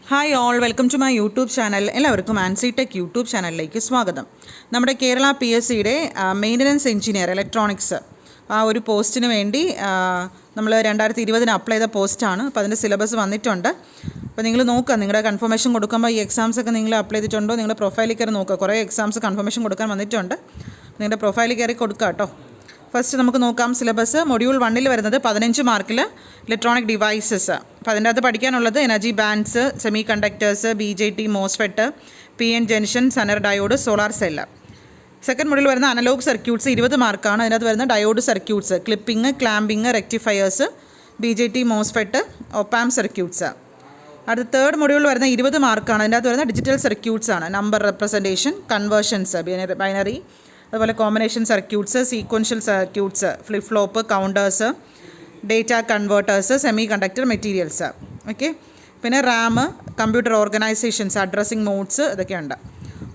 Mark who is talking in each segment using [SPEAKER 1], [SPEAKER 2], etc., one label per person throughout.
[SPEAKER 1] Hi all, welcome to my YouTube channel. എല്ലാവർക്കും Ancy tech YouTube ചാനലിലേക്ക് സ്വാഗതം. നമ്മുടെ കേരള PSCയുടെ മെയിൻ്റനൻസ് എഞ്ചിനീയർ ഇലക്ട്രോണിക്സ് ആ ഒരു പോസ്റ്റിന് വേണ്ടി നമ്മൾ 2020 അപ്ലൈ ചെയ്ത പോസ്റ്റാണ്. അപ്പോൾ അതിൻ്റെ സിലബസ് വന്നിട്ടുണ്ട്. അപ്പോൾ നിങ്ങൾ നോക്കുക, നിങ്ങളുടെ കൺഫർമേഷൻ കൊടുക്കുമ്പോൾ ഈ എക്സാംസ് ഒക്കെ നിങ്ങൾ അപ്ലൈ ചെയ്തിട്ടുണ്ടോ, നിങ്ങളുടെ പ്രൊഫൈലിൽ കയറി നോക്കുക. കുറേ എക്സാംസ് കൺഫർമേഷൻ കൊടുക്കാൻ വന്നിട്ടുണ്ട്. നിങ്ങളുടെ പ്രൊഫൈലിൽ കയറി കൊടുക്കുക കേട്ടോ. ഫസ്റ്റ് നമുക്ക് നോക്കാം സിലബസ്. മൊഡ്യൂൾ 1 വരുന്നത് 15 മാർക്കിൽ ഇലക്ട്രോണിക് ഡിവൈസസ്. അപ്പോൾ അതിൻ്റെ അകത്ത് പഠിക്കാനുള്ളത് energy bands, semiconductors, BJT, MOSFET, PN junction, zener diode, solar cell. Second module വരുന്ന അനലോഗ് സർക്യൂട്ട്സ് 20 മാർക്കാണ്. അതിനകത്ത് വരുന്ന diode circuits, clipping, clamping, rectifiers, BJT, MOSFET, op amp circuits. അടുത്ത തേർഡ് മൊഡ്യൂൾ വരുന്ന 20 മാർക്കാണ്. അതിൻ്റെ അകത്ത് വരുന്ന ഡിജിറ്റൽ സർക്യൂട്ട്സ് ആണ്. നമ്പർ റെപ്രസെൻറ്റേഷൻ, കൺവേർഷൻസ്, ബൈനറി, അതുപോലെ combination circuits, sequential circuits, flip flop, counters, data converters, semiconductor materials. Okay, പിന്നെ RAM, computer organisations, addressing modes, ഇതൊക്കെയുണ്ട്.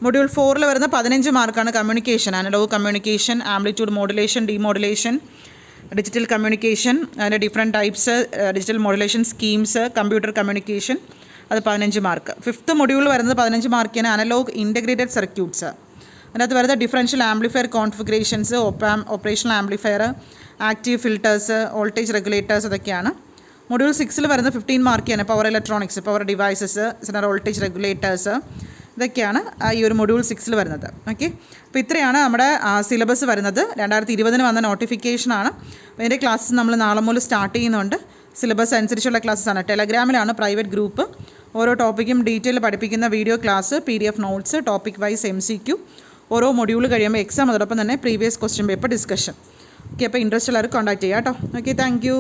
[SPEAKER 1] മൊഡ്യൂൾ 4 വരുന്ന 15 മാർക്കാണ് communication, analog communication, amplitude modulation, demodulation, digital communication, അതിൻ്റെ different types, digital modulation schemes, computer communication, അത് 15 mark. Fifth module വരുന്നത് 15 മാർക്കിന് analogue integrated circuits. അതിനകത്ത് വരുന്ന differential amplifier configurations, operational amplifier, active filters, voltage regulators, ഇതൊക്കെയാണ്. Module 6 വരുന്ന 15 മാർക്കാണ് power electronics, power devices, voltage regulators, ഇതൊക്കെയാണ് ഈ ഒരു മൊഡ്യൂൾ 6 വരുന്നത്. ഓക്കെ, അപ്പോൾ ഇത്രയാണ് നമ്മുടെ സിലബസ് വരുന്നത്. 2020 വന്ന നോട്ടിഫിക്കേഷനാണ്. അതിൻ്റെ ക്ലാസ്സസ് നമ്മൾ നാളെ മുതൽ സ്റ്റാർട്ട് ചെയ്യുന്നുണ്ട്. സിലബസ് അനുസരിച്ചുള്ള ക്ലാസ്സാണ്. ടെലഗ്രാമിലാണ് പ്രൈവറ്റ് ഗ്രൂപ്പ്. ഓരോ ടോപ്പിക്കും ഡീറ്റെയിൽ പഠിപ്പിക്കുന്ന video class, PDF notes, topic wise MCQ, ഓരോ മൊഡ്യൂൾ കഴിയുമ്പോൾ എക്സാം, അതോടൊപ്പം തന്നെ previous question paper discussion. Okay, അപ്പോൾ ഇൻട്രസ്റ്റ് ഉള്ളവർ കോൺടാക്ട് ചെയ്യാം കേട്ടോ. Okay, thank you.